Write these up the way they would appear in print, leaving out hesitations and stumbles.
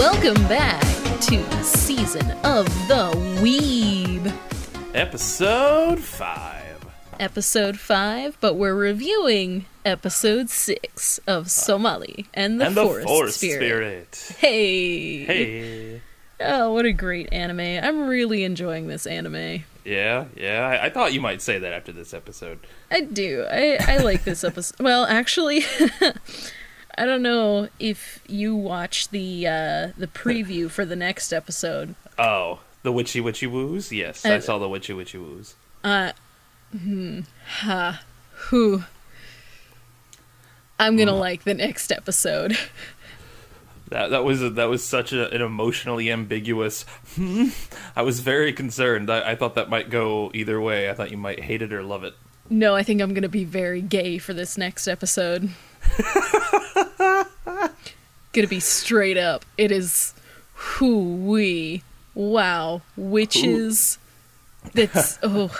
Welcome back to Season of the Weeb. Episode 5. Episode 5, but we're reviewing Episode 6 of Somali and the Forest Spirit. Hey! Oh, what a great anime. I'm really enjoying this anime. Yeah. I thought you might say that after this episode. I do. I like this episode. Well, actually, I don't know if you watched the preview for the next episode. Oh, the witchy woos? Yes, I saw the witchy woos. I'm gonna like the next episode. That was such an emotionally ambiguous. I was very concerned. I thought that might go either way. I thought you might hate it or love it. No, I think I'm gonna be very gay for this next episode. Gonna be straight up. It is hoo-wee. Wow. Witches. That's oh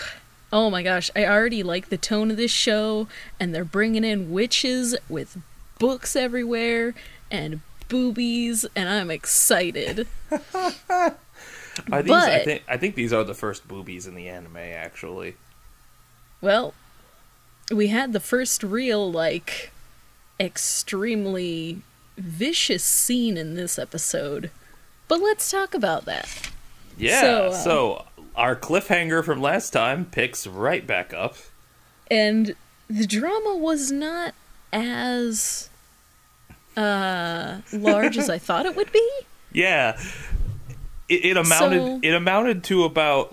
my gosh. I already like the tone of this show, and they're bringing in witches with books everywhere and boobies, and I'm excited. I think these are the first boobies in the anime, actually. Well, we had the first real, extremely vicious scene in this episode. But let's talk about that. Yeah, so our cliffhanger from last time picks right back up. And the drama was not as large as I thought it would be. Yeah. It amounted to about,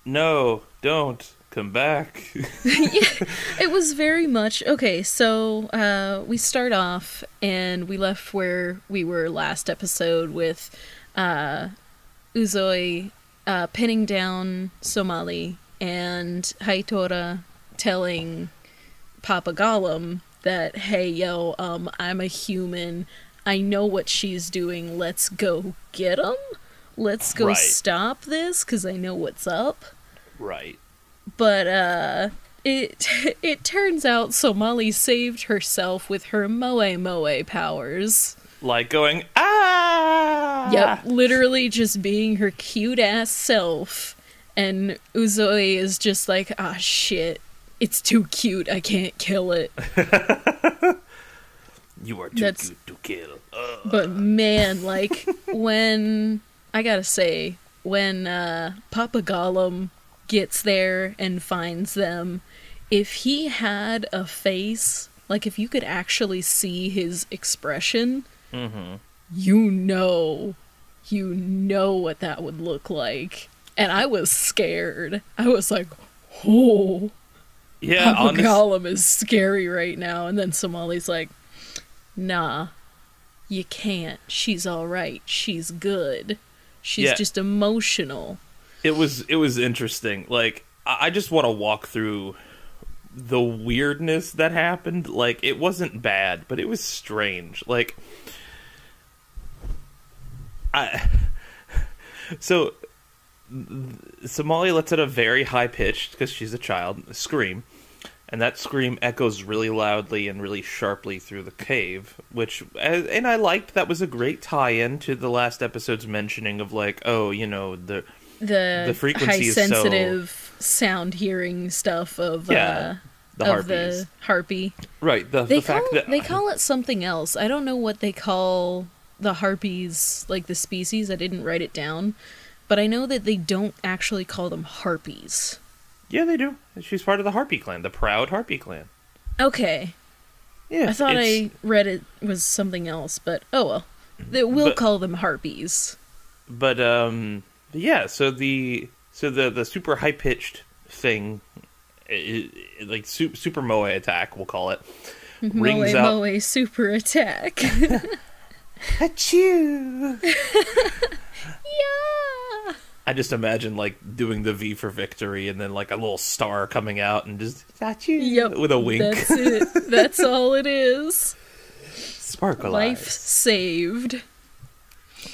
no, don't come back. Yeah, it was very much okay. So we start off and we left where we were last episode with Uzoi pinning down Somali and Haitora telling Papa Gollum that, hey, yo, I'm a human. I know what she's doing. Let's go get him. Let's go stop this, because I know what's up. Right. But, it turns out Somali saved herself with her moe powers. Like going, ah! Yep, literally just being her cute-ass self. And Uzoi is just like, ah, shit. It's too cute, I can't kill it. You are too cute to kill. But man, when... I gotta say, when Papa Gollum gets there and finds them, if he had a face, if you could actually see his expression, you know what that would look like. And I was scared. I was like, oh... Yeah, Papa Gollum is scary right now. And then Somali's like, nah, you can't. She's alright. She's good. She's just emotional. It was interesting. I just want to walk through the weirdness that happened. It wasn't bad, but it was strange. So Somali lets out a very high-pitched, because she's a child, scream. And that scream echoes really loudly and really sharply through the cave, and I liked that was a great tie-in to the last episode's mentioning of, the frequency is high-sensitive sound hearing stuff of, the harpy. Right, the fact that... They call it something else. I don't know what they call the harpies, the species. I didn't write it down. But I know that they don't actually call them harpies. Yeah, they do. She's part of the Harpy clan, the proud Harpy clan. Okay. Yeah, I thought I read it was something else, but oh well. We'll call them harpies. But yeah. So the super high pitched thing, super moe attack, we'll call it. Rings out. Moe super attack. Achoo! Yeah. I just imagine doing the V for victory and then a little star coming out and just yep, with a wink. That's it. That's all it is. Sparkle Life eyes. Saved.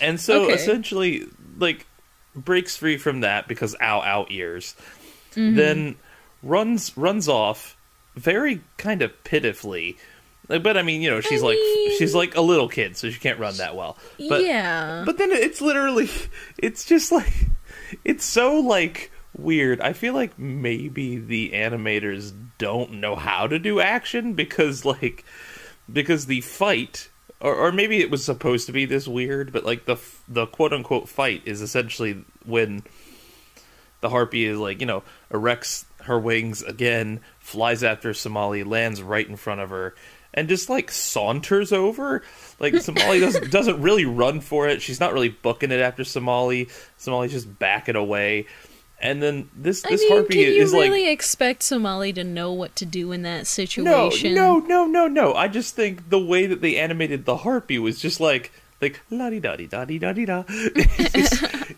And so essentially breaks free from that because ow ears. Then runs off very kind of pitifully But I mean, you know, she's like a little kid, so she can't run that well. But, yeah. But then it's literally, it's just like, it's so like weird. I feel like maybe the animators don't know how to do action because the fight, or maybe it was supposed to be this weird, but like the quote unquote fight is essentially when the harpy is like, you know, erects her wings again, flies after Somali, lands right in front of her, and just like saunters over. Like Somali doesn't really run for it. She's not really booking it after Somali. Somali's just backing away. And then this harpy is like... Can you really expect Somali to know what to do in that situation? No. I just think the way that they animated the harpy was just like la-di-da-di-da-di-da-di-da.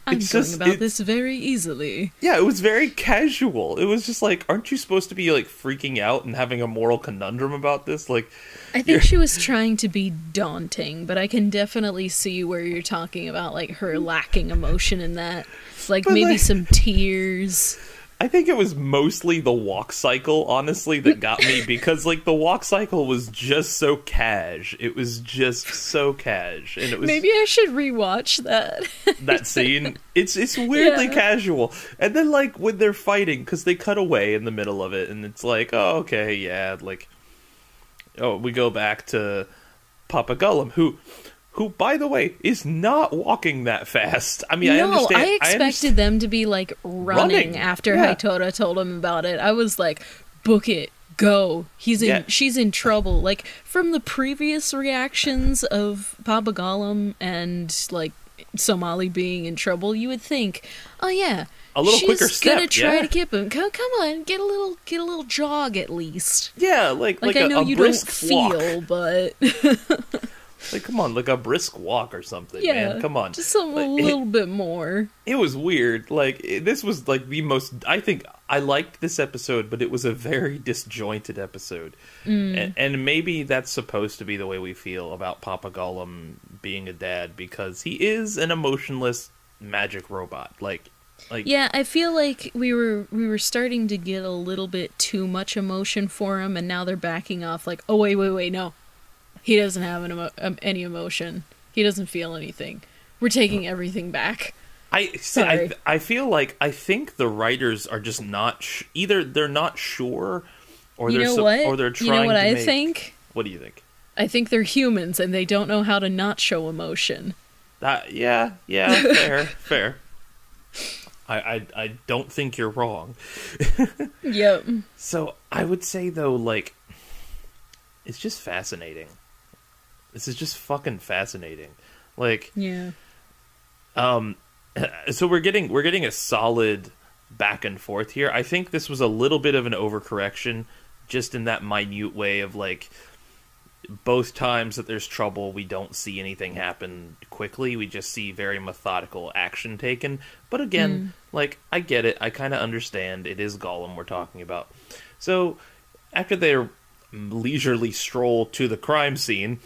I'm going about this very easily. Yeah, it was very casual. It was just like, aren't you supposed to be like freaking out and having a moral conundrum about this? Like, I think she was trying to be daunting, but I can definitely see where you're talking about like her lacking emotion in that. Like maybe some tears. I think it was mostly the walk cycle, honestly, that got me, because like the walk cycle was just so cash. It was just so cash, and it was... Maybe I should rewatch that. That scene. It's weirdly casual. And then like when they're fighting, because they cut away in the middle of it, and it's like, oh, okay, yeah, like, oh, we go back to Papa Gollum, who, by the way, is not walking that fast. I mean, I expected them to be, like, running after Hitora told him about it. I was like, book it, go. She's in trouble. Like, from the previous reactions of Papa Gollum and, like, Somali being in trouble, you would think, oh, yeah, a little quicker step. She's gonna try to keep him. Come on, get a little jog at least. Yeah, like I know a you brisk don't walk. feel, but... Like, come on, like a brisk walk or something, yeah, man. Come on. Just something a little bit more. It was weird. Like, this was, like, the most... I think I liked this episode, but it was a very disjointed episode. And maybe that's supposed to be the way we feel about Papa Gollum being a dad, because he is an emotionless magic robot. Like... Yeah, I feel like we were starting to get a little bit too much emotion for him, and now they're backing off, like, oh, wait, no. He doesn't have any emotion. He doesn't feel anything. We're taking everything back. I feel like I think the writers are just not either they're not sure, or or they're trying. You know what to I make... think? What do you think? I think they're humans and they don't know how to not show emotion. Yeah, fair. I don't think you're wrong. Yep. So I would say though, like, it's just fascinating. This is just fucking fascinating. Like, yeah. So we're getting a solid back and forth here. I think this was a little bit of an overcorrection, just in that minute way of like, both times that there's trouble, we don't see anything happen quickly. We just see very methodical action taken. But again, like, I get it. I kind of understand. It is Gollum we're talking about. So after their leisurely stroll to the crime scene,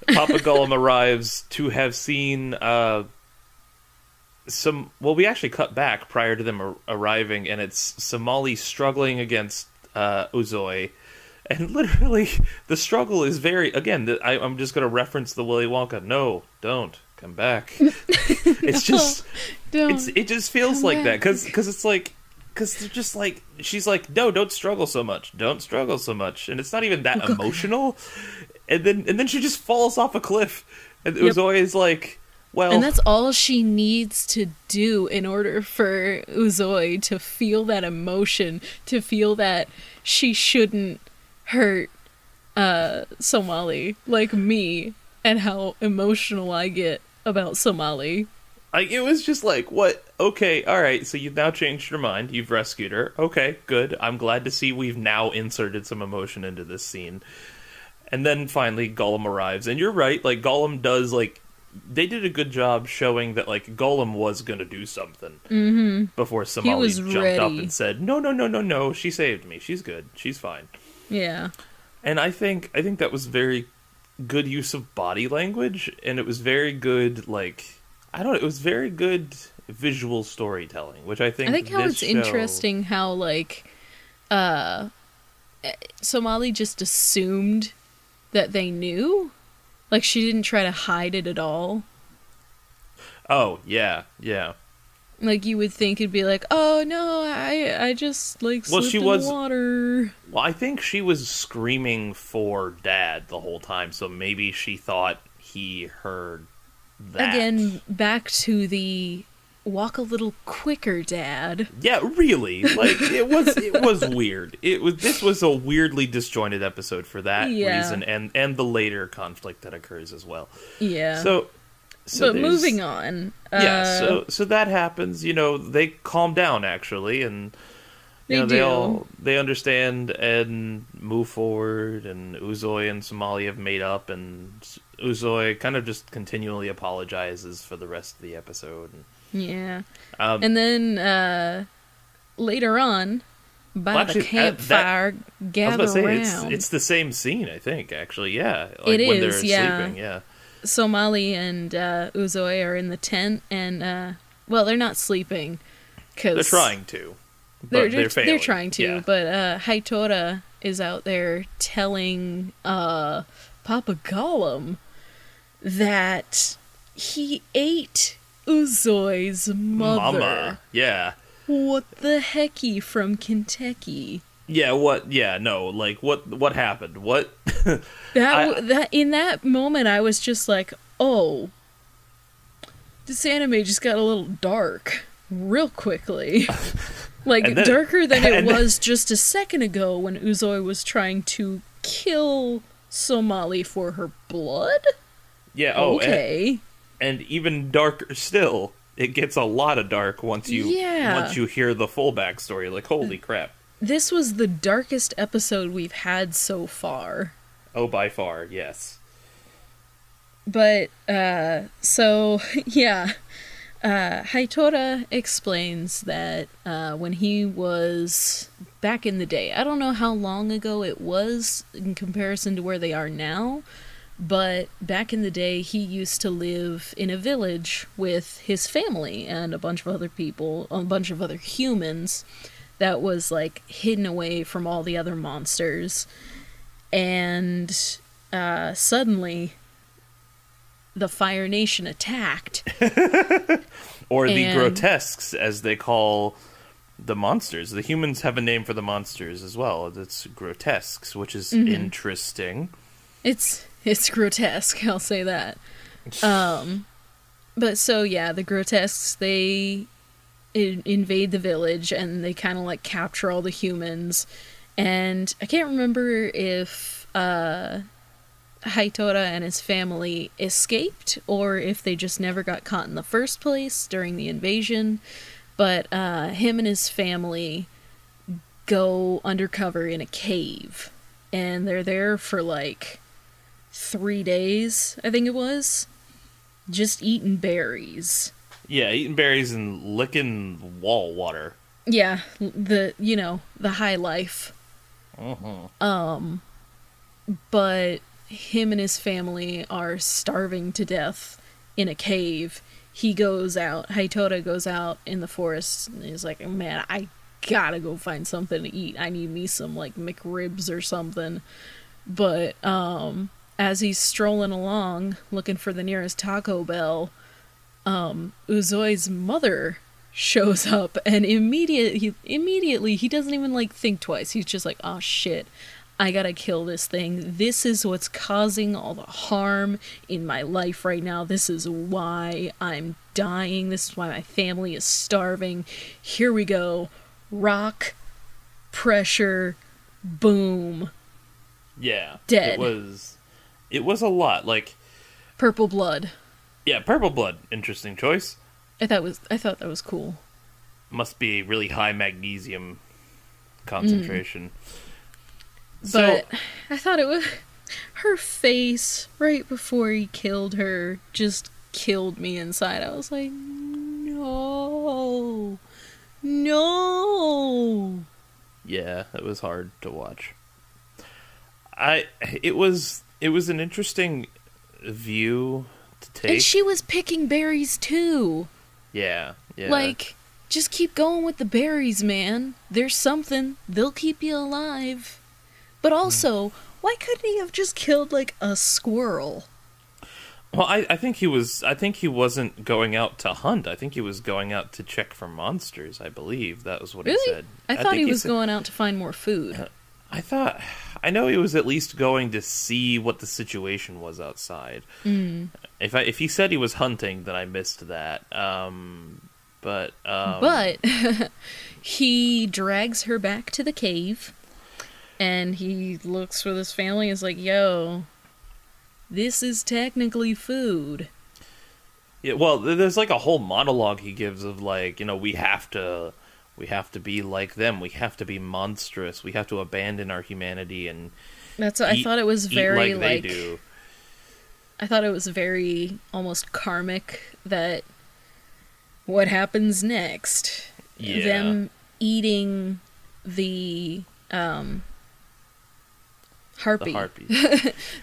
Papa Gollum arrives to have seen we actually cut back prior to them arriving, and it's Somali struggling against Uzoi, and literally the struggle is I'm just going to reference the Willy Wonka, no, don't come back. It's just it just feels like that, because it's like, because they're just like, she's like, no, don't struggle so much, and it's not even that emotional, and then she just falls off a cliff, and it was always like, well, and that's all she needs to do in order for Uzoi to feel that emotion, to feel that she shouldn't hurt Somali, like me, and how emotional I get about Somali. Like, it was just like, what? Okay, alright, so you've now changed your mind. You've rescued her. Okay, good. I'm glad to see we've now inserted some emotion into this scene. And then finally, Gollum arrives. And you're right, like, Gollum does, like, they did a good job showing that, like, Gollum was gonna do something before Somali jumped up and said, no, she saved me. She's good. She's fine. Yeah. And I think that was very good use of body language, and it was very good, like... I don't know, it was very good visual storytelling, which I think how it's interesting how, like, Somali just assumed that they knew. Like, she didn't try to hide it at all. Oh, yeah, yeah. Like, you would think it'd be like, oh, no, I just, like, slipped in the water. Well, I think she was screaming for Dad the whole time, so maybe she thought he heard that. Again, back to the walk a little quicker, Dad. Yeah, really. Like, it was weird. This was a weirdly disjointed episode for that reason, and the later conflict that occurs as well. Yeah. So but moving on. So that happens. You know, they calm down actually, and they understand and move forward. And Uzoi and Somali have made up, and Uzoi kind of just continually apologizes for the rest of the episode. Yeah, and then later on, by the campfire, gather around. It's the same scene, I think. Actually, yeah, like it when is. They're sleeping. Yeah. Somali and Uzoi are in the tent, and well, they're not sleeping because they're trying to. But they're failing. They're trying to, but Haitora is out there telling Papa Gollum that he ate Uzoi's mother. Mama, yeah. What the hecky from Kentucky? Yeah, what? Yeah, no, like, what happened? What? that in that moment, I was just like, oh, this anime just got a little dark real quickly. Like, darker than it was just a second ago when Uzoi was trying to kill Somali for her blood? Yeah, okay. And even darker still, it gets a lot of dark once you hear the full backstory. Like, holy crap. This was the darkest episode we've had so far. Oh, by far, yes. But, so, yeah. Haitora explains that when he was back in the day, I don't know how long ago it was in comparison to where they are now, but back in the day he used to live in a village with his family and a bunch of other people, a bunch of other humans that was like hidden away from all the other monsters. And suddenly the Fire Nation attacked. Or the grotesques, as they call the monsters. The humans have a name for the monsters as well. It's grotesques, which is interesting. It's grotesque, I'll say that. But so, yeah, the grotesques, they invade the village, and they kind of, like, capture all the humans. And I can't remember if Haitora and his family escaped, or if they just never got caught in the first place during the invasion. But him and his family go undercover in a cave, and they're there for like 3 days, I think it was, just eating berries. Yeah, eating berries and licking wall water. Yeah, the high life. But him and his family are starving to death in a cave. He goes out, Haitora goes out in the forest, and he's like, man, I gotta go find something to eat. I need me some, like, McRibs or something. But, as he's strolling along, looking for the nearest Taco Bell, Uzoi's mother shows up, and immediately, he doesn't even, like, think twice. He's just like, oh shit, I gotta kill this thing. This is what's causing all the harm in my life right now. This is why I'm dying. This is why my family is starving. Here we go. Rock, pressure, boom. Yeah. Dead. It was a lot. Like, purple blood. Yeah, purple blood. Interesting choice. I thought that was cool. Must be a really high magnesium concentration. But I thought it was her face right before he killed her just killed me inside. I was like, no. Yeah, it was hard to watch. It was an interesting view to take. And she was picking berries too. Yeah. Like, just keep going with the berries, man. There's something. They'll keep you alive. But also, Why couldn't he have just killed, like, a squirrel? Well, I think he was. I think he wasn't going out to hunt. I think he was going out to check for monsters. I believe that was what he said. I thought he was going out to find more food. I know he was at least going to see what the situation was outside. Mm. If he said he was hunting, then I missed that. But he drags her back to the cave, and he looks for this family and is like, yo, this is technically food. Yeah, well, there's like a whole monologue he gives of like, we have to be like them. We have to be monstrous. We have to abandon our humanity and I thought it was very like they do. I thought it was very almost karmic that what happens next. Yeah. Them eating the harpy. The harpy.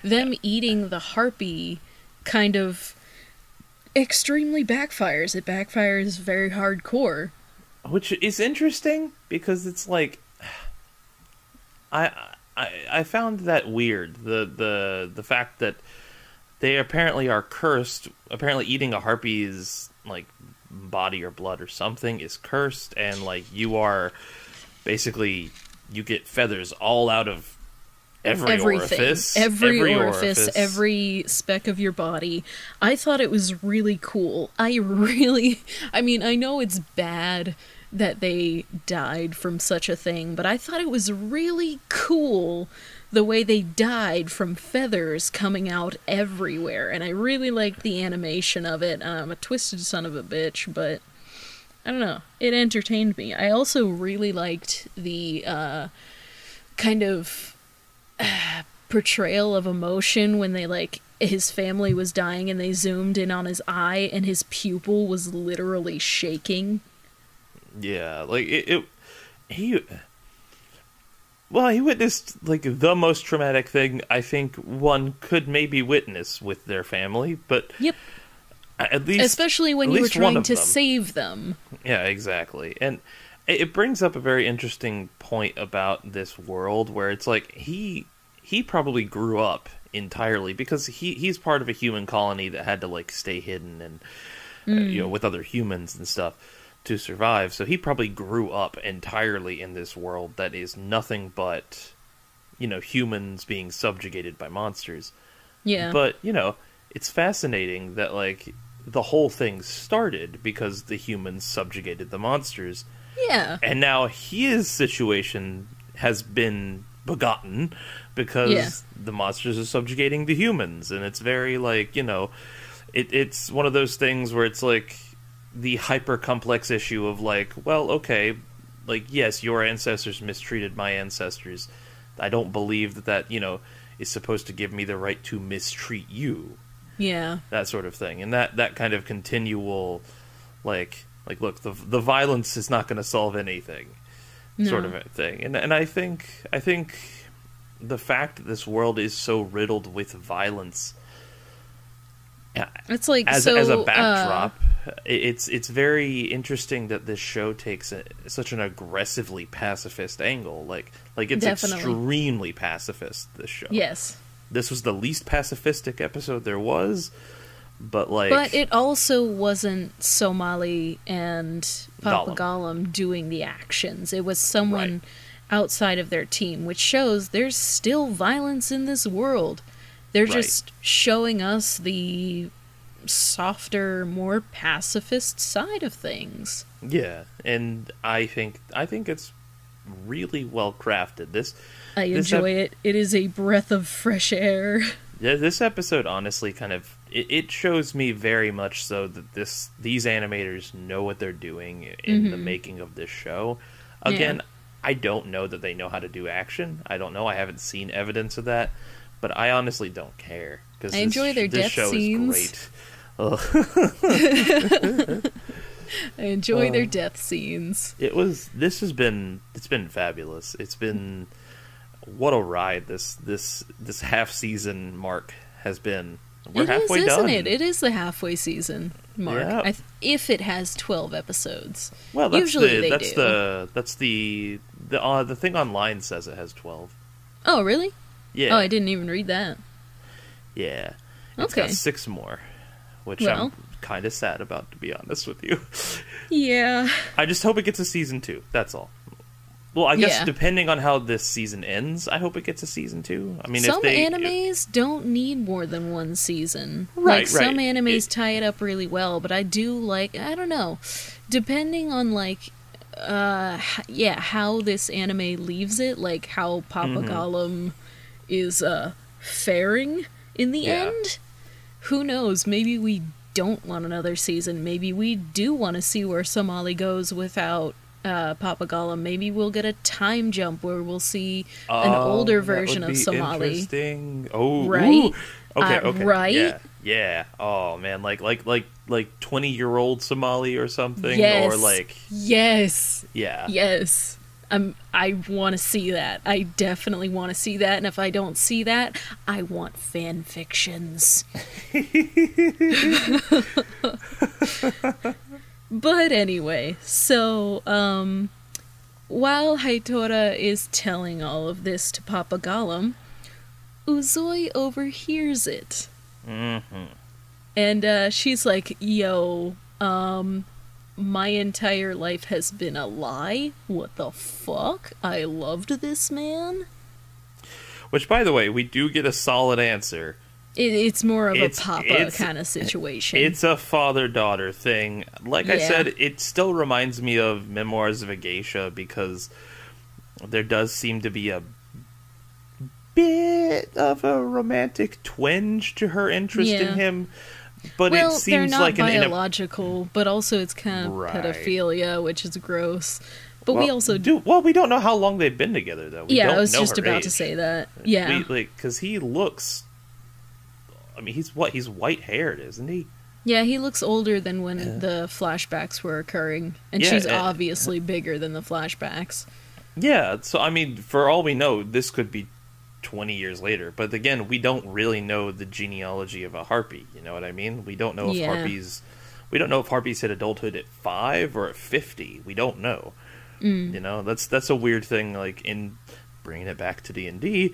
Them eating the harpy kind of extremely backfires. It backfires very hardcore. Which is interesting because it's like I found that weird. The fact that they apparently are cursed. Apparently eating a harpy's like body or blood or something is cursed, and like you are basically you get feathers all out of everything. Orifice. Every orifice, every speck of your body. I thought it was really cool. I mean, I know it's bad that they died from such a thing, but I thought it was really cool the way they died from feathers coming out everywhere, and I really liked the animation of it. I'm a twisted son of a bitch, but I don't know. It entertained me. I also really liked the kind of portrayal of emotion when they like his family was dying and they zoomed in on his eye and his pupil was literally shaking. Yeah, like he witnessed like the most traumatic thing I think one could maybe witness with their family, but yep. At least, especially when you were trying to save them. Yeah, exactly. And it brings up a very interesting point about this world where it's like he probably grew up entirely because he's part of a human colony that had to like stay hidden and with other humans and stuff to survive. So he probably grew up entirely in this world that is nothing but humans being subjugated by monsters. Yeah. But it's fascinating that like the whole thing started because the humans subjugated the monsters. Yeah. And now his situation has been begotten because the monsters are subjugating the humans. And it's very like, it's one of those things where it's like the hyper complex issue of like, well, okay, like, yes, your ancestors mistreated my ancestors. I don't believe that, is supposed to give me the right to mistreat you. Yeah. That sort of thing. And that kind of continual, like look, the violence is not going to solve anything, sort of a thing. And I think the fact that this world is so riddled with violence, it's like as a backdrop, it's very interesting that this show takes such an aggressively pacifist angle. Like it's extremely pacifist. This show, yes. This was the least pacifistic episode there was, but it also wasn't Somali and Papa Gollum doing the actions. It was someone outside of their team, which shows there's still violence in this world. They're just showing us the softer, more pacifist side of things. Yeah, and I think it's really well crafted. I enjoy it. It is a breath of fresh air. Yeah, this episode honestly kind of it shows me very much so that these animators know what they're doing in the making of this show. Again, I don't know that they know how to do action. I don't know. I haven't seen evidence of that, but I honestly don't care because I enjoy their death scenes. Is great. I enjoy their death scenes. It's been fabulous. It's been what a ride this half season mark has been. We're halfway done. Isn't it? It is the halfway season mark. Yeah. If it has 12 episodes. Well, usually they do. The thing online says it has 12. Oh, really? Yeah. Oh, I didn't even read that. Yeah. It's Okay. got 6 more, which Well. I'm kind of sad about, to be honest with you. Yeah. I just hope it gets a season 2. That's all. Well, I guess Yeah. depending on how this season ends, I hope it gets a season 2. I mean, Some if they animes don't need more than one season. Right, Like, some right. animes tie it up really well, but I do like, I don't know, depending on, like, how this anime leaves it, like how Papa Gollum is, faring in the Yeah. end. Who knows? Maybe we don't want another season. Maybe we do want to see where Somali goes without Papa Gollum. Maybe we'll get a time jump where we'll see an older that version would of be Somali. Interesting. Oh, Right? ooh. Okay, okay. Right? Yeah. Yeah. Oh man, like 20-year-old Somali or something, Yes. or like Yes. yeah. Yes. I want to see that. I definitely want to see that, and if I don't see that, I want fan fictions. But anyway, so while Haitora is telling all of this to Papa Gollum, Uzoi overhears it. Mm-hmm. And she's like, yo, my entire life has been a lie? What the fuck? I loved this man? Which, by the way, we do get a solid answer. It's more of It's- a Papa it's- kind of situation. It's a father-daughter thing. Like I Yeah. said, it still reminds me of Memoirs of a Geisha because there does seem to be a bit of a romantic twinge to her interest Yeah. in him. But well, it they're seems not like biological, but also it's kind of Right. pedophilia, which is gross. But we well, also we don't know how long they've been together though. We yeah, don't I was know just her about to age. say that. Yeah. because he looks. I mean, he's white haired, isn't he? Yeah, he looks older than when the flashbacks were occurring, and Yeah, she's and- obviously bigger than the flashbacks. Yeah, so I mean, for all we know, this could be 20 years later. But again, we don't really know the genealogy of a harpy. You know what I mean? We don't know if Yeah. harpies hit adulthood at 5 or at 50. We don't know. You know, that's a weird thing. Like in bringing it back to D&D,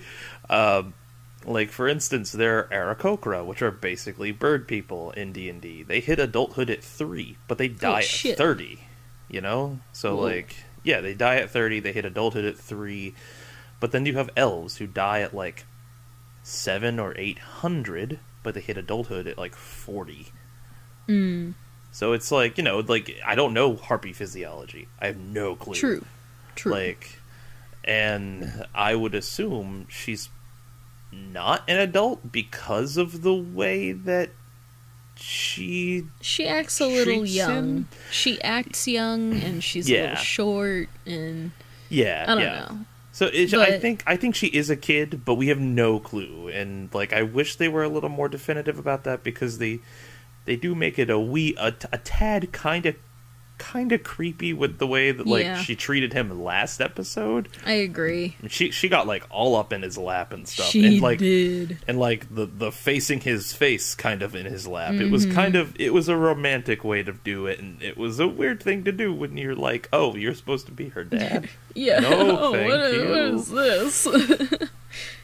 like for instance, there are Aarakocra, which are basically bird people in D&D. They hit adulthood at 3, but they die shit. at 30. You know, so Whoa. like yeah, they die at 30. They hit adulthood at 3. But then you have elves who die at like 700 or 800, but they hit adulthood at like 40. So it's like, you know, like I don't know harpy physiology. I have no clue. True. Like, and I would assume she's not an adult because of the way that she acts a little treats young. him. She acts young, and she's a Yeah. little short, and yeah, I don't yeah. know. So But- I think she is a kid, but we have no clue. And like I wish they were a little more definitive about that because they do make it a tad kind of creepy with the way that like Yeah. she treated him last episode. I agree. She got like all up in his lap and stuff. She and like did. and like the facing his face kind of in his lap. It was it was a romantic way to do it, and it was a weird thing to do when you're like, oh, you're supposed to be her dad. Yeah. No, Oh, thank what you. is this?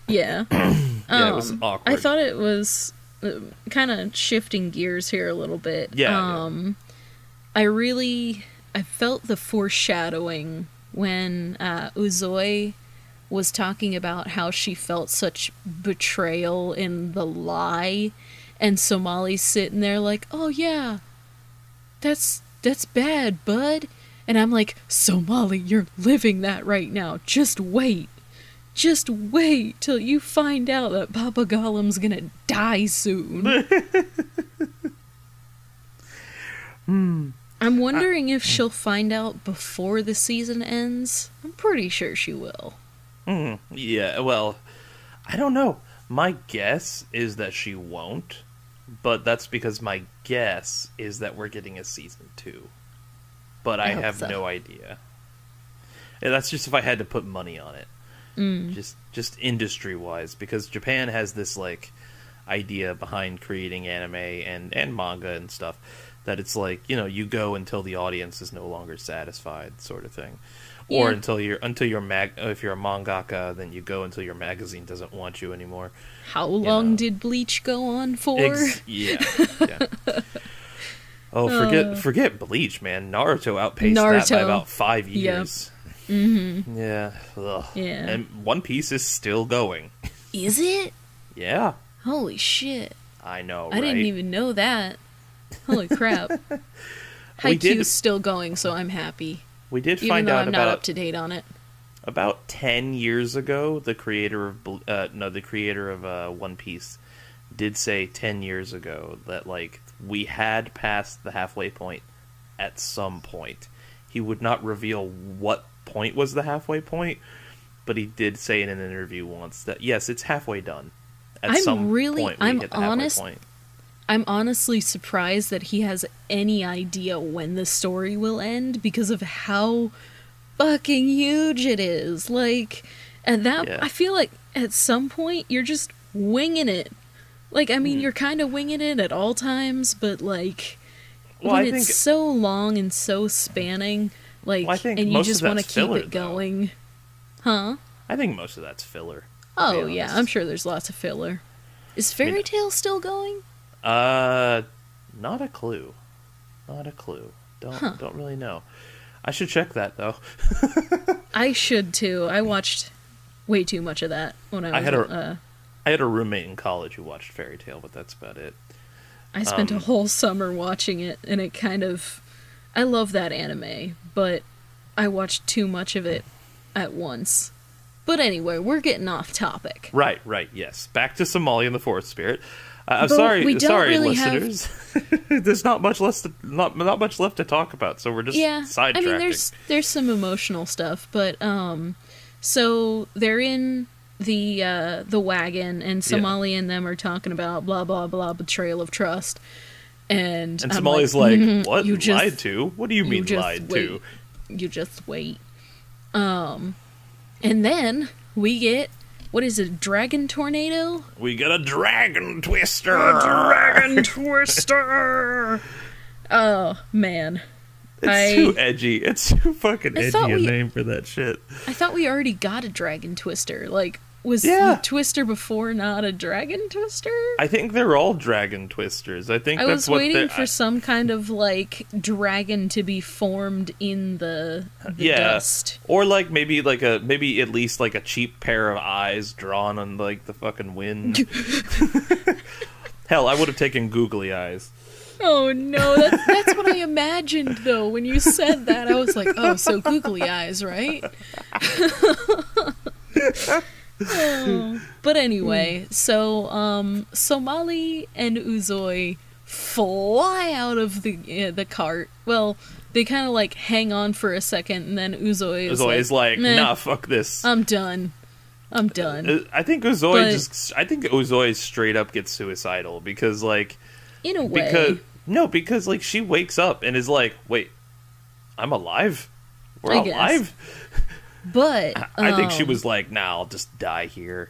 Yeah. Yeah, it was awkward. I thought it was kind of shifting gears here a little bit. Yeah, I felt the foreshadowing when Uzoi was talking about how she felt such betrayal in the lie, and Somali's sitting there like, oh yeah, that's bad, bud. And I'm like, Somali, you're living that right now. Just wait. Just wait till you find out that Papa Gollum's gonna die soon. I'm wondering if she'll find out before the season ends. I'm pretty sure she will. Yeah, well, I don't know. My guess is that she won't, but that's because my guess is that we're getting a season 2. But I hope have so. no idea. And that's just if I had to put money on it. Just industry-wise, because Japan has this, like, idea behind creating anime and manga and stuff, that it's like, you know, you go until the audience is no longer satisfied, sort of thing. Or Yeah. until if you're a mangaka, then you go until your magazine doesn't want you anymore. How long did Bleach go on for? Yeah. Oh, forget Bleach, man. Naruto outpaced that by about 5 years. Yep. Mm-hmm. Yeah. Ugh. Yeah. And One Piece is still going. Is it? Yeah. Holy shit. I know, I didn't even know that. Holy crap. Haikyuu's still going, so I'm happy. We did Even find though out I'm not up to date on it. About 10 years ago, the creator of One Piece did say 10 years ago that, like, we had passed the halfway point at some point. He would not reveal what point was the halfway point, but he did say in an interview once that, yes, it's halfway done. At some point, we hit the halfway point. I'm honestly surprised that he has any idea when the story will end because of how fucking huge it is. Like, I feel like at some point you're just winging it. Like, I mean, you're kind of winging it at all times, but, like, when it's so long and so spanning, like, and you just want to keep it going. Huh? I think most of that's filler. Oh, yeah, I'm sure there's lots of filler. Is Fairy Tail still going? Not a clue. Not a clue. Don't really know. I should check that, though. I should, too. I watched way too much of that when I was... I had a roommate in college who watched Fairy Tail, but that's about it. I spent a whole summer watching it, and it kind of... I love that anime, but I watched too much of it at once. But anyway, we're getting off topic. Right, yes. Back to Somali and the Fourth Spirit. I'm sorry, really listeners. There's not much left to talk about, so we're just sidetracking. I mean, there's some emotional stuff, but so they're in the wagon, and Somali and them are talking about blah blah blah betrayal of trust, and Somali's like, what? You lied to? What do you mean lied to? You just wait. And then we get. What is it, dragon tornado? We got a dragon twister! A dragon twister! Oh, man. It's too edgy. It's too fucking edgy a name for that shit. I thought we already got a dragon twister. Like, was the twister before not a dragon twister? I think they're all dragon twisters. I was waiting for some kind of, like, dragon to be formed in the dust. Or, like, maybe at least, like, a cheap pair of eyes drawn on, like, the fucking wind. Hell, I would have taken googly eyes. Oh, no, that's what I imagined, though. When you said that, I was like, oh, so googly eyes, right? But anyway, so Somali and Uzoi fly out of the cart. Well, they kind of like hang on for a second, and then Uzoi is like, nah, fuck this. I'm done. I think Uzoi straight up gets suicidal because, like, in a way, because like she wakes up and is like, wait, I'm alive. We're alive. But I think she was like, nah, I'll just die here.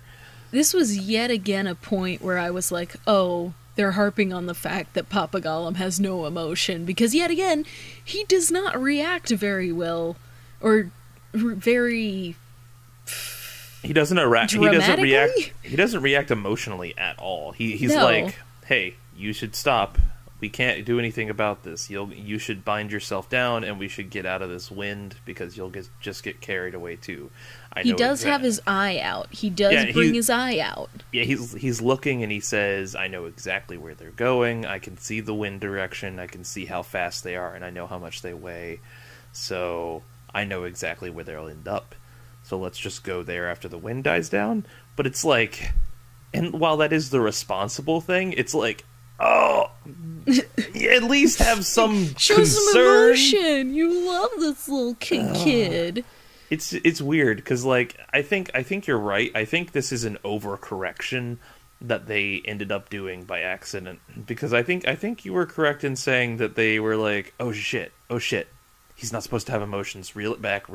This was yet again a point where I was like, oh, they're harping on the fact that Papa Gollum has no emotion, because yet again, he does not react very well, or very... He doesn't react emotionally at all. He's like, hey, you should stop. We can't do anything about this. You should bind yourself down, and we should get out of this wind because you'll just get carried away too. He does have his eye out. He does bring his eye out. Yeah, he's looking, and he says, "I know exactly where they're going. I can see the wind direction. I can see how fast they are, and I know how much they weigh. So I know exactly where they'll end up. So let's just go there after the wind dies down." But it's like, and while that is the responsible thing, it's like, oh, at least have some Show concern. some emotion. You love this little kid. It's weird because, like, I think you're right. I think this is an overcorrection that they ended up doing by accident, because I think you were correct in saying that they were like, oh shit, he's not supposed to have emotions. Reel it back.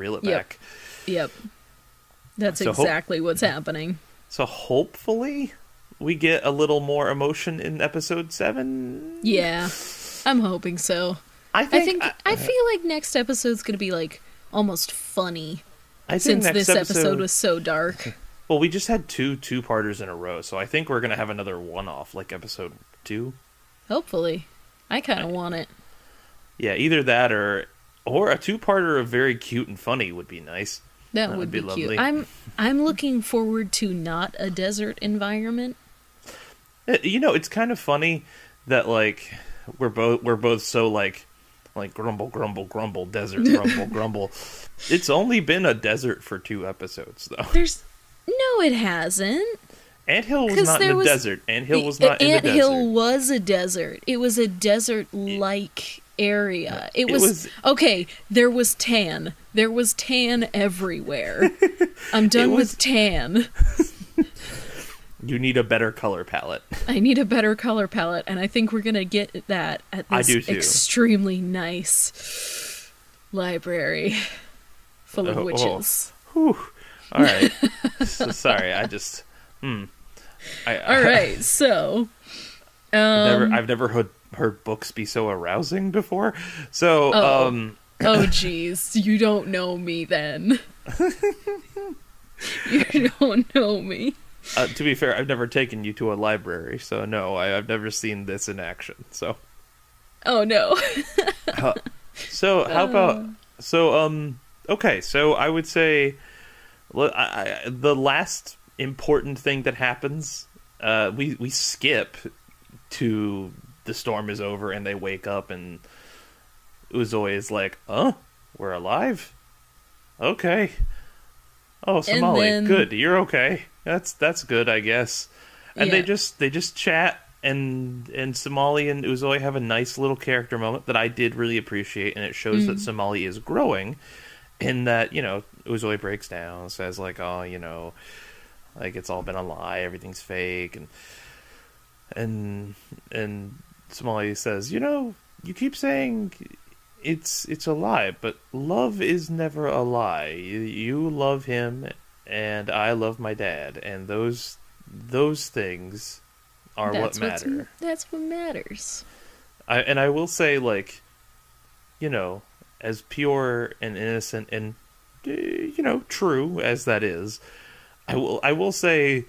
Yep. That's exactly what's happening. So hopefully we get a little more emotion in episode 7. Yeah, I'm hoping so. I feel like next episode's gonna be like, almost funny I think since next this episode was so dark. Well, we just had two-parters in a row, so I think we're going to have another one-off, like episode 2. Hopefully. I kind of want it. Yeah, either that or a two-parter of very cute and funny would be nice. That would be lovely. cute. I'm looking forward to not a desert environment. You know, it's kind of funny that like we're both so like grumble, grumble, grumble, desert, grumble, grumble. It's only been a desert for 2 episodes, though. No, it hasn't. Anthill was not in the desert. Anthill was not in the desert. Anthill was a desert. It was a desert-like area. It was okay. There was tan. There was tan everywhere. I'm done with tan. You need a better color palette. I need a better color palette, and I think we're gonna get that at this extremely nice library full of witches. Whew. All right. So, sorry, I just. All right, so. I've never heard books be so arousing before. So. Oh, jeez, you don't know me then. You don't know me. To be fair, I've never taken you to a library, so no, I've never seen this in action. So. Oh no. So how about okay, so I would say the last important thing that happens, we skip to the storm is over and they wake up and Uzoi is like, we're alive? Okay. Oh, Somali, good, you're okay. That's good, I guess. And they just chat, and Somali and Uzoi have a nice little character moment that I did really appreciate, and it shows that Somali is growing, in that, you know, Uzoi breaks down, says like, oh, you know, like it's all been a lie, everything's fake, and Somali says, you know, you keep saying it's a lie, but love is never a lie. You love him, and I love my dad, and those things are what matter. That's what matters. I will say, like, you know, as pure and innocent and, you know, true as that is, I will say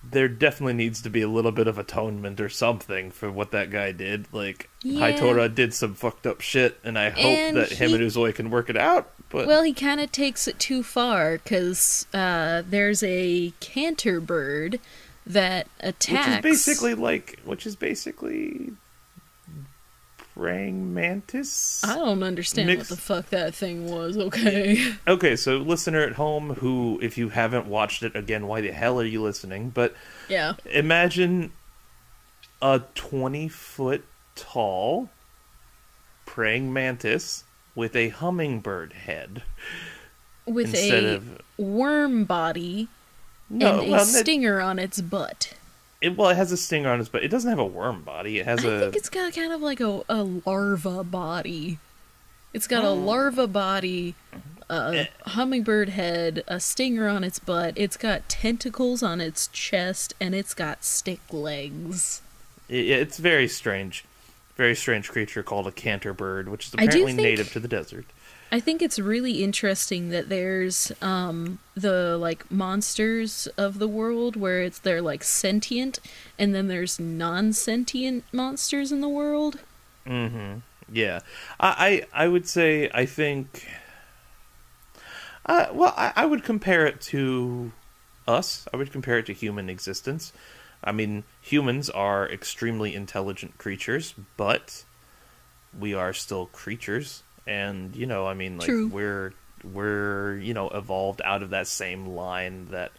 there definitely needs to be a little bit of atonement or something for what that guy did. Like, Haitora did some fucked up shit, and I hope that him and Uzoi can work it out. But well, he kind of takes it too far, because there's a canter bird that attacks. Which is basically praying mantis? I don't understand what the fuck that thing was, okay? Okay, so listener at home who, if you haven't watched it, again, why the hell are you listening? But yeah, imagine a 20-foot tall praying mantis with a hummingbird head. With a worm body and a stinger on its butt. It has a stinger on its butt. It doesn't have a worm body. I think it's got kind of like a larva body. It's got a larva body, a hummingbird head, a stinger on its butt. It's got tentacles on its chest, and it's got stick legs. It's very strange. Very strange creature called a canter bird, which is apparently native to the desert. I think it's really interesting that there's the like monsters of the world where they're like sentient, and then there's non-sentient monsters in the world. Mm-hmm. Yeah, I would say I think. I would compare it to us. I would compare it to human existence. I mean, humans are extremely intelligent creatures, but we are still creatures. And, you know, I mean, like, True. we're, you know, evolved out of that same line that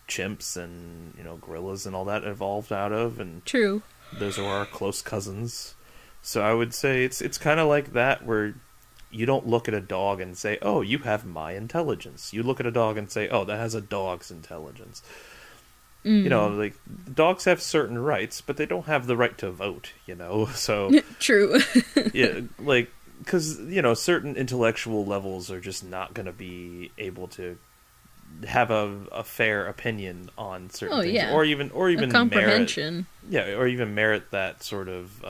chimps and, you know, gorillas and all that evolved out of. And True. Those are our close cousins. So I would say it's kind of like that, where you don't look at a dog and say, oh, you have my intelligence. You look at a dog and say, oh, that has a dog's intelligence. You know, like, dogs have certain rights, but they don't have the right to vote, you know? So True. Yeah, like, because, you know, certain intellectual levels are just not going to be able to have a fair opinion on certain things, or even a comprehension. Merit, or even merit that sort of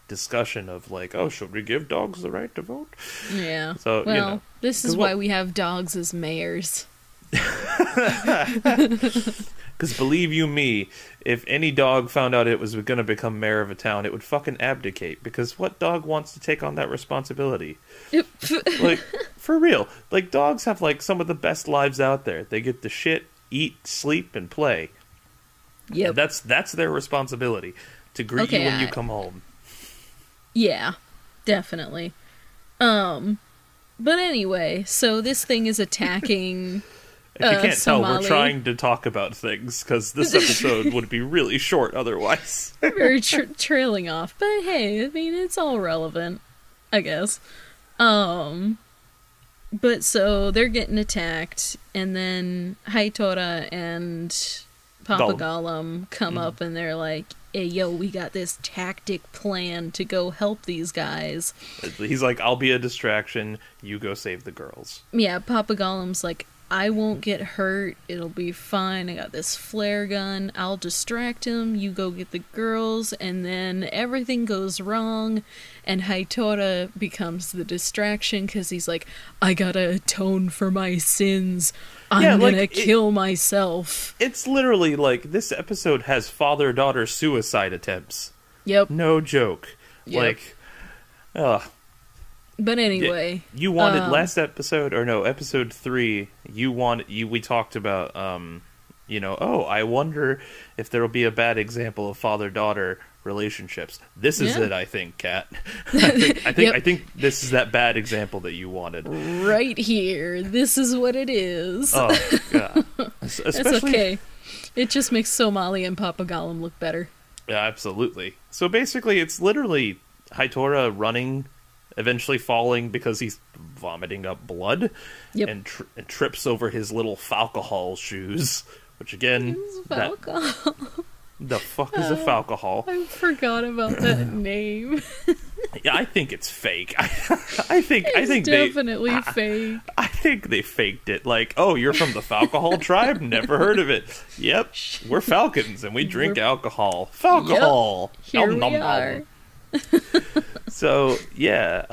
discussion of like, oh, should we give dogs the right to vote? Yeah. So, well, you know, this is why we have dogs as mayors. Because believe you me, if any dog found out it was going to become mayor of a town, it would fucking abdicate. Because what dog wants to take on that responsibility? Like, for real. Like, dogs have, like, some of the best lives out there. They get to shit, eat, sleep, and play. Yep. And that's their responsibility. To greet you when you come home. Yeah, definitely. But anyway, so this thing is attacking... If you can't Somali. tell, we're trying to talk about things, because this episode would be really short otherwise. Very trailing off, but hey, I mean, it's all relevant, I guess. But so they're getting attacked, and then Haitora and Papa Gollum come up, and they're like, hey, yo, we got this tactic plan to go help these guys. He's like, I'll be a distraction, you go save the girls. Yeah, Papa Gollum's like, I won't get hurt, it'll be fine, I got this flare gun, I'll distract him, you go get the girls, and then everything goes wrong, and Haitora becomes the distraction, because he's like, I gotta atone for my sins, I'm gonna kill myself. It's literally like, this episode has father-daughter suicide attempts. Yep. No joke. Yep. Like, ugh. But anyway, you wanted last episode, or no, episode 3. We talked about, I wonder if there'll be a bad example of father-daughter relationships. This is it, I think, Kat. I think this is that bad example that you wanted. Right here, this is what it is. Oh god, That's okay. It just makes Somali and Papa Gollum look better. Yeah, absolutely. So basically, it's literally Haitora running. Eventually falling because he's vomiting up blood, and trips over his little falcohol shoes, which again, the fuck is a falcohol? I forgot about that name. Yeah, I think it's fake. I think definitely fake. I think they faked it. Like, oh, you're from the falcohol tribe? Never heard of it. Yep, we're falcons and we drink alcohol. Falcohol. Yep. Here we are. So yeah,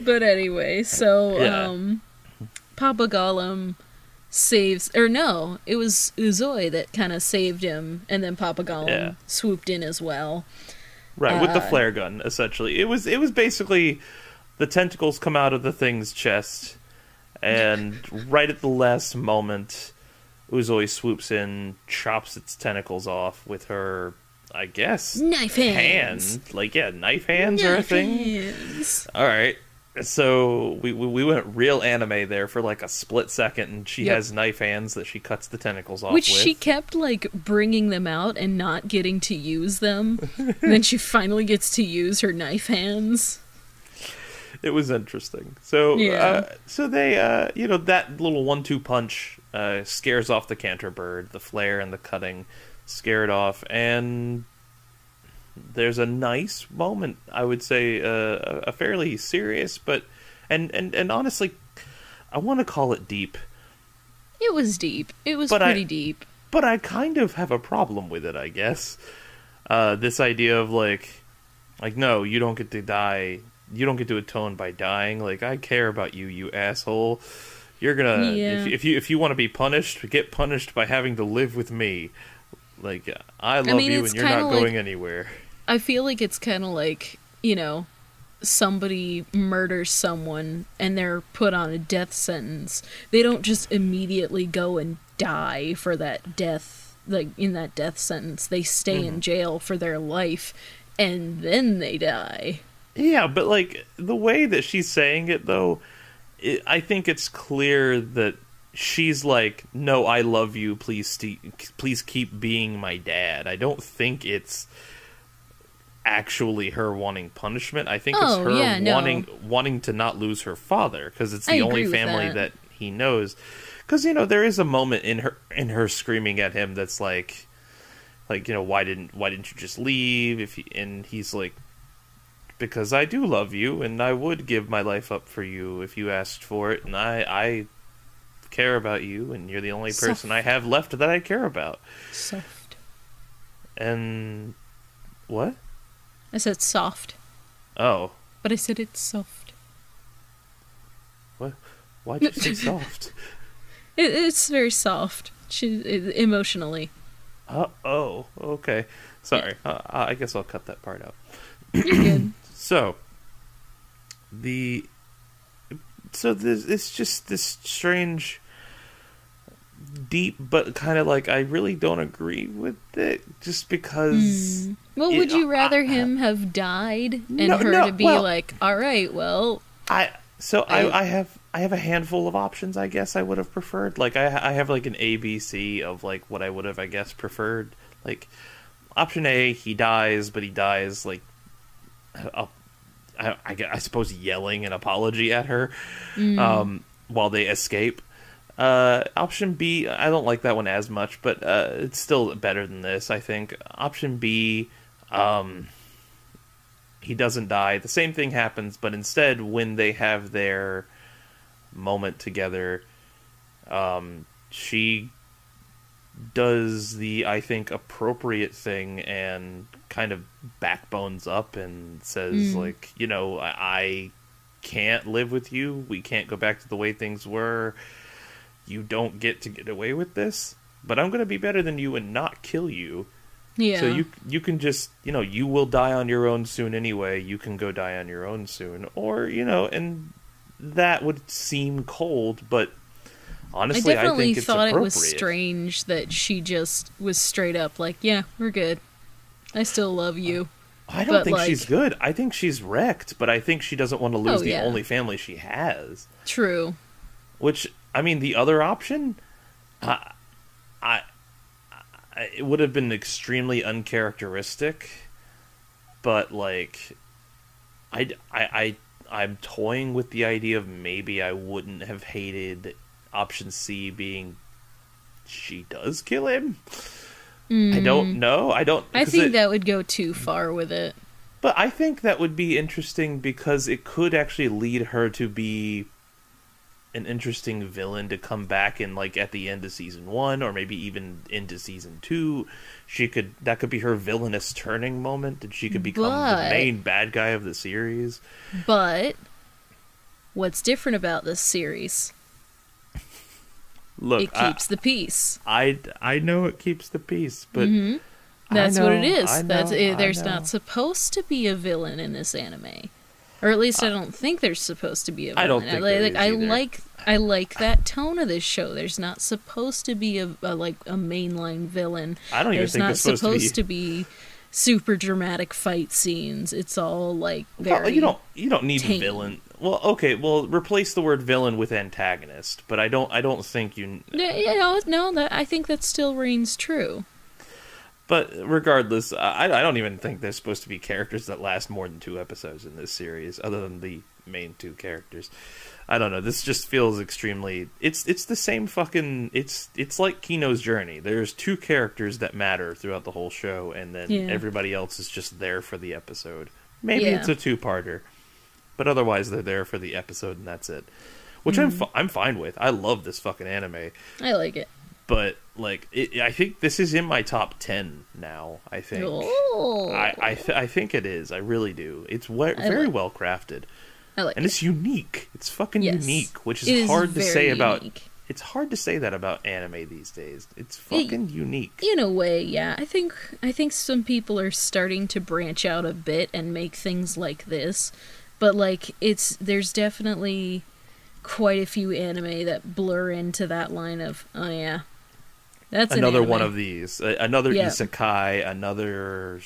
but anyway, so Papa Gollum saves, or no, it was Uzoi that kind of saved him, and then Papa Gollum swooped in as well. Right, with the flare gun, essentially. It was basically the tentacles come out of the thing's chest, and right at the last moment, Uzoi swoops in, chops its tentacles off with her, I guess, knife hands. Knife hands are a thing. Alright. So we went real anime there for like a split second, and she has knife hands that she cuts the tentacles off Which with. she kept like bringing them out and not getting to use them. And then she finally gets to use her knife hands. It was interesting. So so they that little 1-2 punch scares off the Canterbird, the flare and the cutting scare it off, and there's a nice moment, I would say, a fairly serious, but and honestly, I want to call it deep. It was deep. It was pretty deep. But I kind of have a problem with it, I guess. This idea of like, no, you don't get to die. You don't get to atone by dying. Like, I care about you, you asshole. You're gonna if you want to be punished, get punished by having to live with me. Like, I love you and you're not going anywhere. I feel like it's kind of like, somebody murders someone and they're put on a death sentence. They don't just immediately go and die for that death, like, in that death sentence. They stay in jail for their life and then they die. Yeah, but, like, the way that she's saying it, though, I think it's clear that she's like, no, I love you, please keep being my dad. I don't think it's actually her wanting punishment. I think it's her wanting to not lose her father, because it's the only family that he knows. Because, there is a moment in her screaming at him that's like, why didn't you just leave? And he's like, because I do love you, and I would give my life up for you if you asked for it, and I care about you, and you're the only person I have left that I care about. Soft. And what? I said soft. Oh. But I said it's soft. What? Why'd you say soft? It's very soft. Emotionally. Oh, okay. Sorry. I guess I'll cut that part out. You're good. So it's just this strange, deep, but kind of like I really don't agree with it, just because. Well, would you rather him have died and her to be like, all right, well, I have a handful of options. I guess I would have preferred. Like I have like an ABC of like what I would have, I guess, preferred. Like option A, he dies, but he dies like. I suppose yelling an apology at her while they escape. Option B, I don't like that one as much, but it's still better than this, I think. Option B, he doesn't die. The same thing happens, but instead, when they have their moment together, she does the, I think, appropriate thing and kind of backbones up and says, like, you know, I can't live with you. We can't go back to the way things were. You don't get to get away with this, but I'm going to be better than you and not kill you. Yeah. So you can just, you know, you will die on your own soon anyway. You can go die on your own soon. Or, you know, and that would seem cold, but honestly, I think it's thought appropriate. It was strange that she just was straight up like, yeah, we're good. I still love you. I don't think she's good. I think she's wrecked, but I think she doesn't want to lose the only family she has. True. Which, I mean, the other option, it would have been extremely uncharacteristic, but like, I'm toying with the idea of maybe I wouldn't have hated option C being she does kill him. I don't know. I think that would go too far with it. But I think that would be interesting because it could actually lead her to be an interesting villain to come back in, like, at the end of season 1 or maybe even into season 2. That could be her villainous turning moment, and she could become the main bad guy of the series. But what's different about this series? Look, it keeps the peace. I know it keeps the peace, but that's what it is. There's not supposed to be a villain in this anime, or at least I don't think there's supposed to be a villain. I don't think there is either. I like that tone of this show. There's not supposed to be a mainline villain. I don't even think there's not supposed to be super dramatic fight scenes. It's all like very. You don't need a villain. Well, okay. Well, replace the word villain with antagonist, but I don't think you. I think that still reigns true. But regardless, I don't even think there's supposed to be characters that last more than 2 episodes in this series, other than the main 2 characters. I don't know. This just feels extremely. It's the same fucking. It's like Kino's journey. There's 2 characters that matter throughout the whole show, and then everybody else is just there for the episode. Maybe it's a 2-parter, but otherwise they're there for the episode and that's it. Which I'm fine with. I love this fucking anime. I like it. But like, I think this is in my top 10 now. I think. Oh. I think it is. I really do. It's very well crafted. I like and it's unique. It's fucking unique, which is hard to say about. Unique. It's hard to say that about anime these days. It's fucking unique. In a way, yeah. I think some people are starting to branch out a bit and make things like this, but like there's definitely quite a few anime that blur into that line of that's another one of these, another isekai, another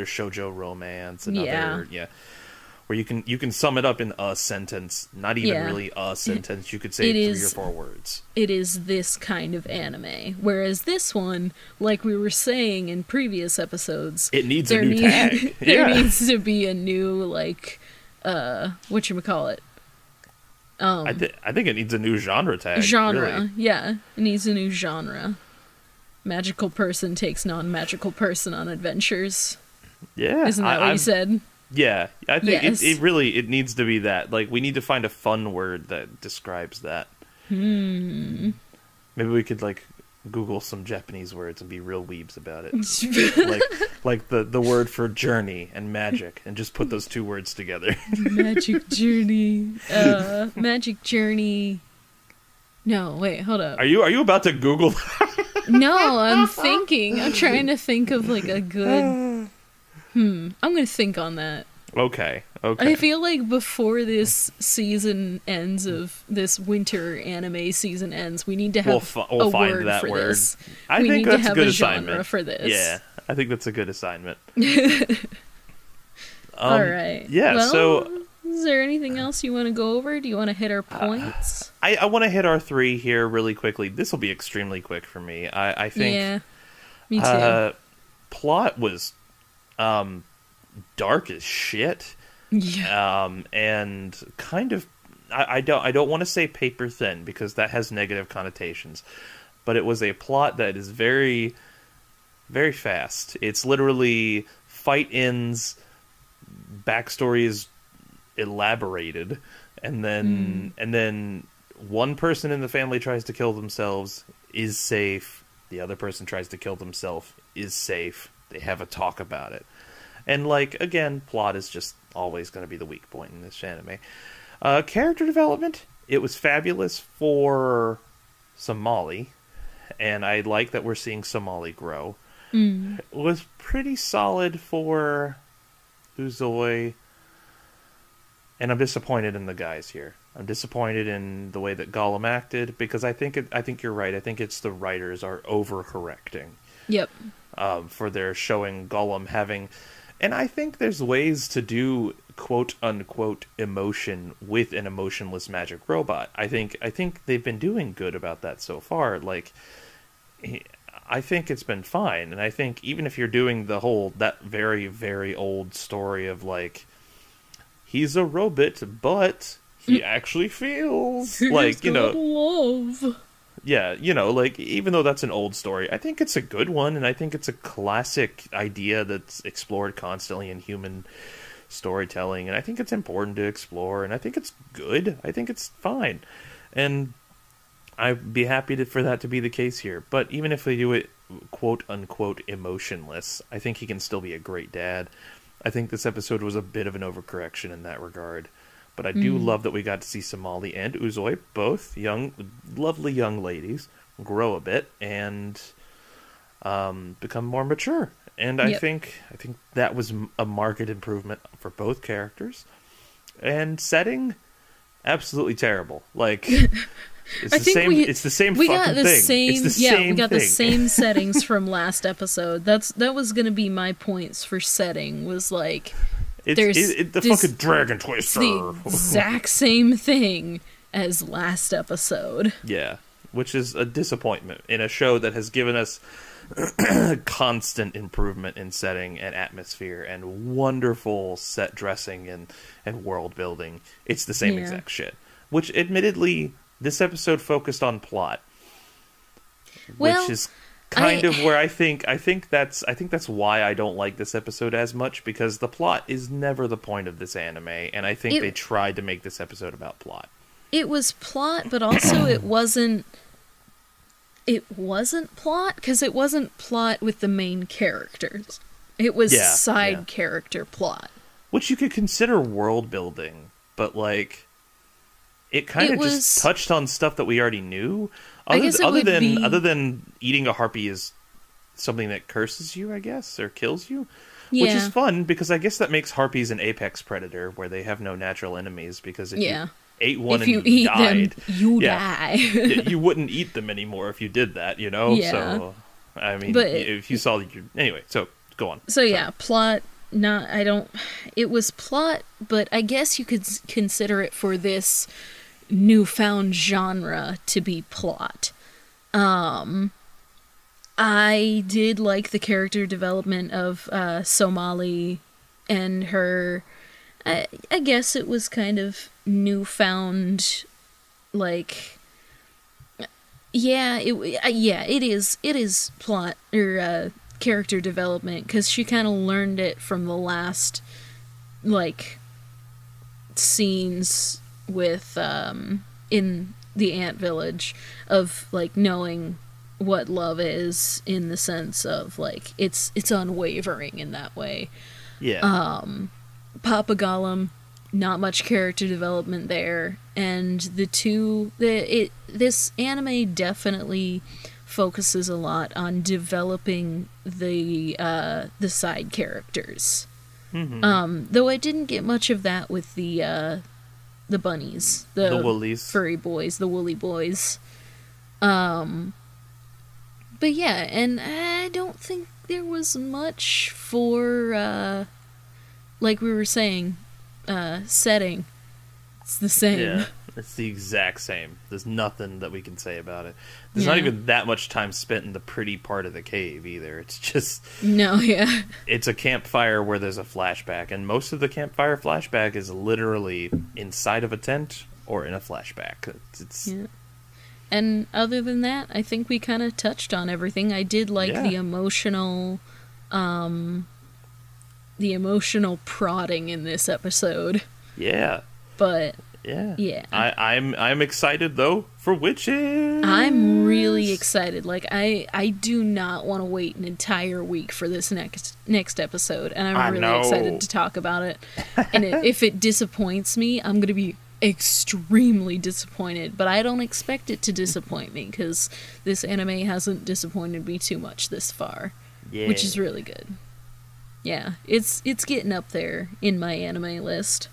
shoujo romance, where you can sum it up in a sentence, not even really a sentence. You could say 3 or 4 words. It is this kind of anime, whereas this one, like we were saying in previous episodes, it needs a new tag. There needs to be a new whatchamacallit. I think it needs a new genre tag. Really. Yeah, it needs a new genre. Magical person takes non-magical person on adventures. Yeah, isn't that what you said? Yeah, I think it needs to be that. Like, we need to find a fun word that describes that. Maybe we could Google some Japanese words and be real weebs about it. like the word for journey and magic, and just put those two words together. Magic journey. Magic journey. No, wait, hold up. Are you about to Google? No, I'm thinking. I'm trying to think of like a good. I'm gonna think on that. Okay. I feel like before this season ends, of this winter anime season ends, we need to have we'll a find word that for word. this. I we think need that's to have a good a genre assignment for this. Yeah, I think that's a good assignment. All right. Yeah. Well, so, is there anything else you want to go over? Do you want to hit our points? I want to hit our 3 here really quickly. This will be extremely quick for me. I think. Yeah. Me too. Plot was dark as shit. Yeah. And kind of, I don't want to say paper thin, because that has negative connotations, but it was a plot that is very, very fast. It's literally fight ends, backstory is elaborated, and then one person in the family tries to kill themselves, is safe. The other person tries to kill themselves, is safe. They have a talk about it. And, like, again, plot is just always going to be the weak point in this anime. Character development, it was fabulous for Somali, and I like that we're seeing Somali grow. It was pretty solid for Uzoi, and I'm disappointed in the guys here. I'm disappointed in the way that Gollum acted, because I think you're right. I think it's the writers are overcorrecting. Yep. For their showing Gollum having... And I think there's ways to do quote-unquote emotion with an emotionless magic robot. I think they've been doing good about that so far. Like, I think it's been fine. And I think even if you're doing that very, very old story of, like, he's a robot, but he actually feels like, love. Yeah, like, even though that's an old story, I think it's a good one, and I think it's a classic idea that's explored constantly in human storytelling, and I think it's important to explore, and I think it's good. I think it's fine. And I'd be happy for that to be the case here. But even if they do it quote-unquote emotionless, I think he can still be a great dad. I think this episode was a bit of an overcorrection in that regard. But I do love that we got to see Somali and Uzoi, both lovely young ladies, grow a bit and become more mature. And I think that was a marked improvement for both characters. And setting, absolutely terrible. Like, it's the same we fucking got the thing. Same, it's the same we got thing. the same settings from last episode. That was going to be my points for setting, was like... It's the fucking Dragon Twister. The exact same thing as last episode. Yeah, which is a disappointment in a show that has given us constant improvement in setting and atmosphere and wonderful set dressing and world building. It's the same exact shit. Which, admittedly, this episode focused on plot, which is kind of where I think that's why I don't like this episode as much, because the plot is never the point of this anime, and I think they tried to make this episode about plot. It was plot, but also it wasn't plot, because it wasn't plot with the main characters. It was side character plot, which you could consider world building, but like it kind of just touched on stuff that we already knew. Other than eating a harpy is something that curses you, I guess, or kills you. Yeah. Which is fun, because I guess that makes harpies an apex predator, where they have no natural enemies, because if you ate one you died, you die. You wouldn't eat them anymore if you did that, Yeah. So, I mean, if you saw... Anyway, so, go on. So, plot... It was plot, but I guess you could consider it for this newfound genre to be plot. I did like the character development of Somali and her. I guess it was kind of newfound, like. It is plot or character development, because she kind of learned it from the last, like, scenes with in the ant village, of like knowing what love is, in the sense of like it's unwavering in that way. Yeah. Papa Gollum, not much character development there, and this anime definitely focuses a lot on developing the side characters. Though I didn't get much of that with the bunnies, the woolies, furry boys, the woolly boys. But yeah, and I don't think there was much for, like we were saying, setting. It's the same. Yeah, it's the exact same. There's nothing that we can say about it. There's not even that much time spent in the pretty part of the cave, either. It's just... No, yeah. It's a campfire where there's a flashback, and most of the campfire flashback is literally inside of a tent or in a flashback. Yeah. And other than that, I think we kind of touched on everything. I did like the emotional prodding in this episode. Yeah. But yeah. I'm excited though for witches. I'm really excited. Like I do not want to wait an entire week for this next episode, and I'm really excited to talk about it. And if it disappoints me, I'm gonna be extremely disappointed, but I don't expect it to disappoint me because this anime hasn't disappointed me too much this far, which is really good. Yeah, it's getting up there in my anime list.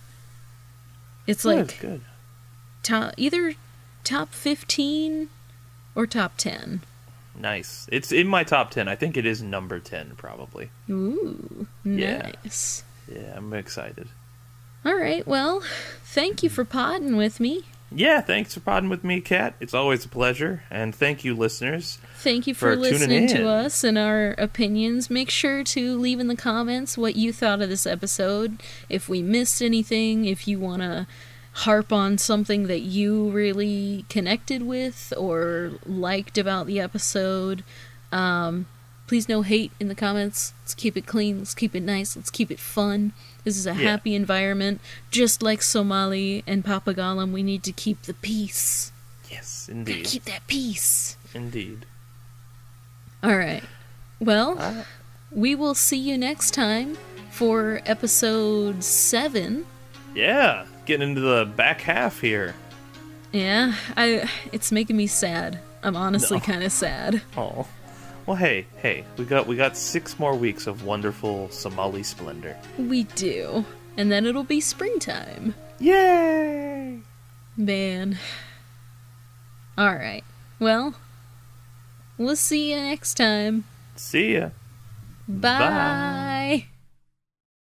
It's like good. Either top 15 or top 10. Nice. It's in my top 10. I think it is number 10 probably. Ooh, nice. Yeah, I'm excited. All right, well, thank you for podding with me. Yeah, thanks for podding with me, Kat. It's always a pleasure. And thank you, listeners. Thank you for listening to us and our opinions. Make sure to leave in the comments what you thought of this episode. If we missed anything, if you want to harp on something that you really connected with or liked about the episode. Please no hate in the comments. Let's keep it clean. Let's keep it nice. Let's keep it fun. This is a happy environment. Just like Somali and Papa Gollum, we need to keep the peace. Yes, indeed. Gotta keep that peace. Indeed. Alright. Well, we will see you next time for episode 7. Yeah, getting into the back half here. Yeah, it's making me sad. I'm honestly kind of sad. Oh. Well, hey, we got 6 more weeks of wonderful Somali splendor. We do. And then it'll be springtime. Yay! Man. Alright. Well, we'll see you next time. See ya. Bye.